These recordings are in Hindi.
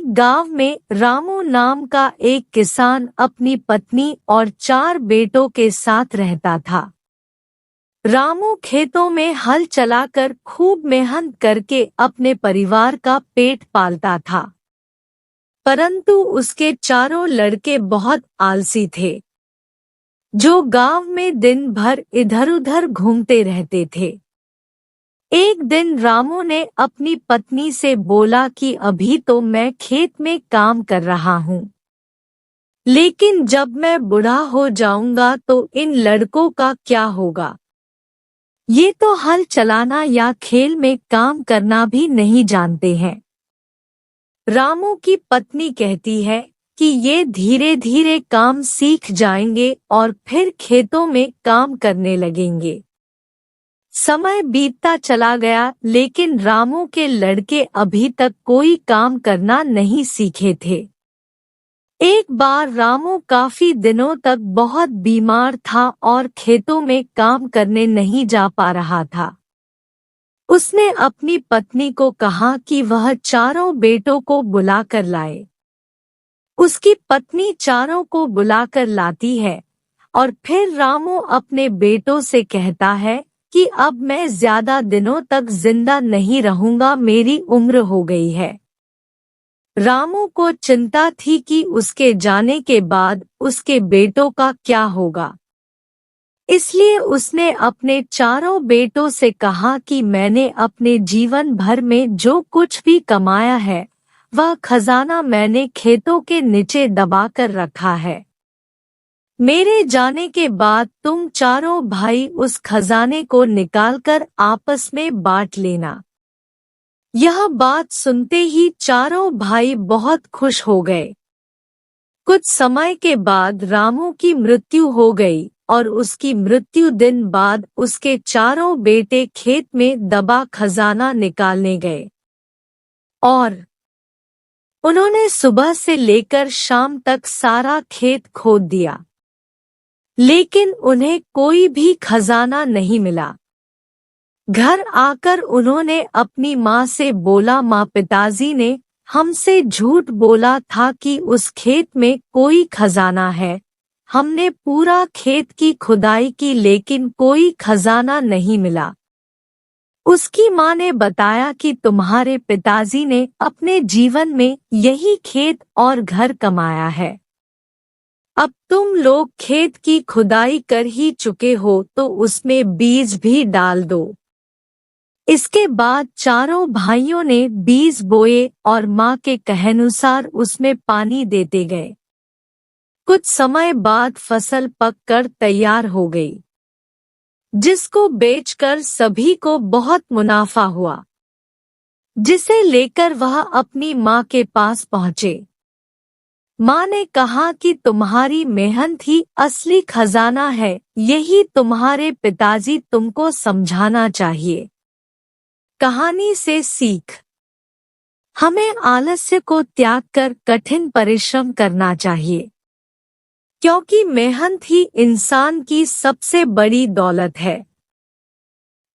गांव में रामू नाम का एक किसान अपनी पत्नी और 4 बेटों के साथ रहता था। रामू खेतों में हल चलाकर खूब मेहनत करके अपने परिवार का पेट पालता था, परंतु उसके चारों लड़के बहुत आलसी थे, जो गांव में दिन भर इधर-उधर घूमते रहते थे। एक दिन रामू ने अपनी पत्नी से बोला कि अभी तो मैं खेत में काम कर रहा हूँ, लेकिन जब मैं बूढ़ा हो जाऊंगा तो इन लड़कों का क्या होगा? ये तो हल चलाना या खेल में काम करना भी नहीं जानते हैं। रामू की पत्नी कहती है कि ये धीरे धीरे काम सीख जाएंगे और फिर खेतों में काम करने लगेंगे। समय बीतता चला गया, लेकिन रामू के लड़के अभी तक कोई काम करना नहीं सीखे थे। एक बार रामू काफी दिनों तक बहुत बीमार था और खेतों में काम करने नहीं जा पा रहा था। उसने अपनी पत्नी को कहा कि वह चारों बेटों को बुलाकर लाए। उसकी पत्नी चारों को बुलाकर लाती है और फिर रामू अपने बेटों से कहता है कि अब मैं ज्यादा दिनों तक जिंदा नहीं रहूंगा, मेरी उम्र हो गई है। रामू को चिंता थी कि उसके जाने के बाद उसके बेटों का क्या होगा। इसलिए उसने अपने चारों बेटों से कहा कि मैंने अपने जीवन भर में जो कुछ भी कमाया है, वह खजाना मैंने खेतों के नीचे दबा कर रखा है। मेरे जाने के बाद तुम चारों भाई उस खजाने को निकालकर आपस में बांट लेना। यह बात सुनते ही चारों भाई बहुत खुश हो गए। कुछ समय के बाद रामू की मृत्यु हो गई और उसकी मृत्यु दिन बाद उसके चारों बेटे खेत में दबा खजाना निकालने गए और उन्होंने सुबह से लेकर शाम तक सारा खेत खोद दिया, लेकिन उन्हें कोई भी खजाना नहीं मिला। घर आकर उन्होंने अपनी माँ से बोला, माँ, पिताजी ने हमसे झूठ बोला था कि उस खेत में कोई खजाना है। हमने पूरा खेत की खुदाई की, लेकिन कोई खजाना नहीं मिला। उसकी माँ ने बताया कि तुम्हारे पिताजी ने अपने जीवन में यही खेत और घर कमाया है। अब तुम लोग खेत की खुदाई कर ही चुके हो तो उसमें बीज भी डाल दो। इसके बाद चारों भाइयों ने बीज बोए और माँ के कहानुसार उसमें पानी देते गए। कुछ समय बाद फसल पककर तैयार हो गई, जिसको बेचकर सभी को बहुत मुनाफा हुआ, जिसे लेकर वह अपनी माँ के पास पहुँचे। माँ ने कहा कि तुम्हारी मेहनत ही असली खजाना है, यही तुम्हारे पिताजी तुमको समझाना चाहिए। कहानी से सीख: हमें आलस्य को त्याग कर कठिन परिश्रम करना चाहिए, क्योंकि मेहनत ही इंसान की सबसे बड़ी दौलत है।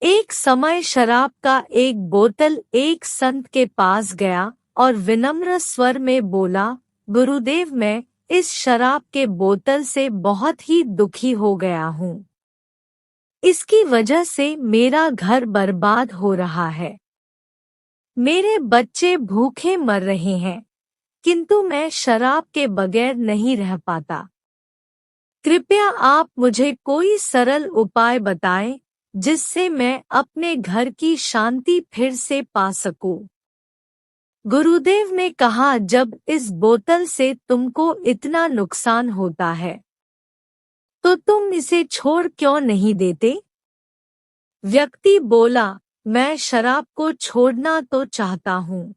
एक समय शराब का एक बोतल एक संत के पास गया और विनम्र स्वर में बोला, गुरुदेव, मैं इस शराब के बोतल से बहुत ही दुखी हो गया हूँ। इसकी वजह से मेरा घर बर्बाद हो रहा है। मेरे बच्चे भूखे मर रहे हैं, किंतु मैं शराब के बगैर नहीं रह पाता। कृपया आप मुझे कोई सरल उपाय बताएं, जिससे मैं अपने घर की शांति फिर से पा सकूं। गुरुदेव ने कहा, जब इस बोतल से तुमको इतना नुकसान होता है, तो तुम इसे छोड़ क्यों नहीं देते? व्यक्ति बोला, मैं शराब को छोड़ना तो चाहता हूँ,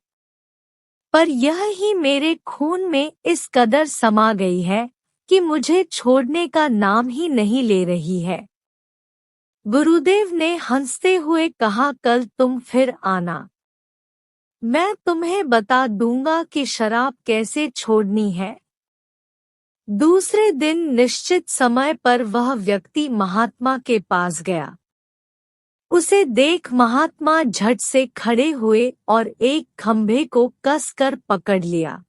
पर यह ही मेरे खून में इस कदर समा गई है कि मुझे छोड़ने का नाम ही नहीं ले रही है। गुरुदेव ने हंसते हुए कहा, कल तुम फिर आना, मैं तुम्हें बता दूंगा कि शराब कैसे छोड़नी है। दूसरे दिन निश्चित समय पर वह व्यक्ति महात्मा के पास गया। उसे देख महात्मा झट से खड़े हुए और एक खंभे को कसकर पकड़ लिया।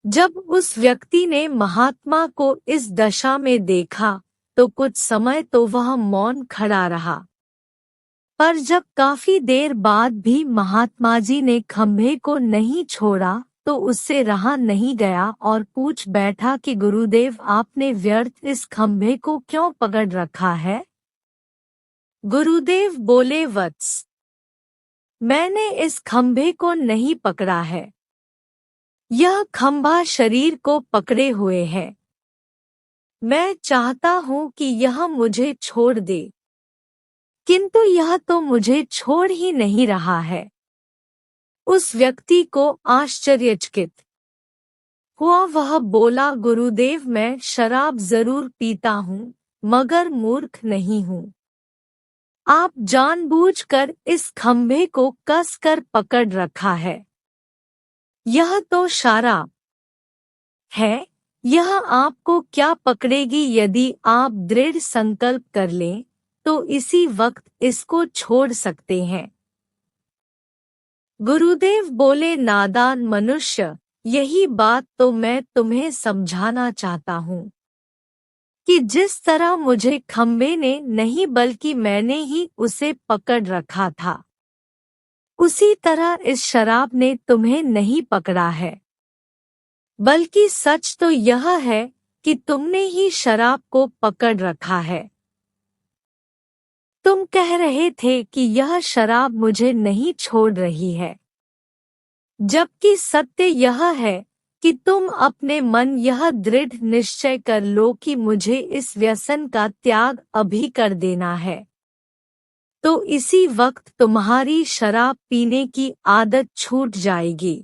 जब उस व्यक्ति ने महात्मा को इस दशा में देखा तो कुछ समय तो वह मौन खड़ा रहा, पर जब काफी देर बाद भी महात्मा जी ने खंभे को नहीं छोड़ा तो उससे रहा नहीं गया और पूछ बैठा कि गुरुदेव, आपने व्यर्थ इस खंभे को क्यों पकड़ रखा है? गुरुदेव बोले, वत्स, मैंने इस खंभे को नहीं पकड़ा है, यह खंभा शरीर को पकड़े हुए है। मैं चाहता हूँ कि यह मुझे छोड़ दे, किंतु यह तो मुझे छोड़ ही नहीं रहा है। उस व्यक्ति को आश्चर्यचकित हुआ। वह बोला, गुरुदेव, मैं शराब जरूर पीता हूँ मगर मूर्ख नहीं हूँ। आप जानबूझकर इस खंभे को कसकर पकड़ रखा है। यह तो शराब है, यह आपको क्या पकड़ेगी? यदि आप दृढ़ संकल्प कर लें तो इसी वक्त इसको छोड़ सकते हैं। गुरुदेव बोले, नादान मनुष्य, यही बात तो मैं तुम्हें समझाना चाहता हूँ कि जिस तरह मुझे खंभे ने नहीं बल्कि मैंने ही उसे पकड़ रखा था, उसी तरह इस शराब ने तुम्हें नहीं पकड़ा है, बल्कि सच तो यह है कि तुमने ही शराब को पकड़ रखा है। तुम कह रहे थे कि यह शराब मुझे नहीं छोड़ रही है, जबकि सत्य यह है कि तुम अपने मन यह दृढ़ निश्चय कर लो कि मुझे इस व्यसन का त्याग अभी कर देना है, तो इसी वक्त तुम्हारी शराब पीने की आदत छूट जाएगी।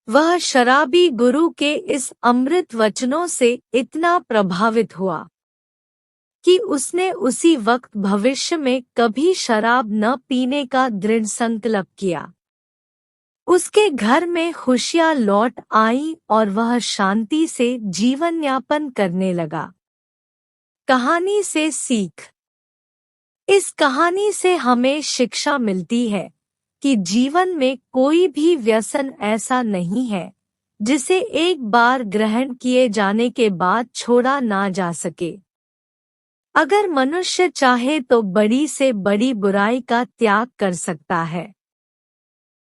वह शराबी गुरु के इस अमृत वचनों से इतना प्रभावित हुआ कि उसने उसी वक्त भविष्य में कभी शराब न पीने का दृढ़ संकल्प किया। उसके घर में खुशियां लौट आई और वह शांति से जीवन यापन करने लगा। कहानी से सीख। इस कहानी से हमें शिक्षा मिलती है कि जीवन में कोई भी व्यसन ऐसा नहीं है जिसे एक बार ग्रहण किए जाने के बाद छोड़ा ना जा सके। अगर मनुष्य चाहे तो बड़ी से बड़ी बुराई का त्याग कर सकता है।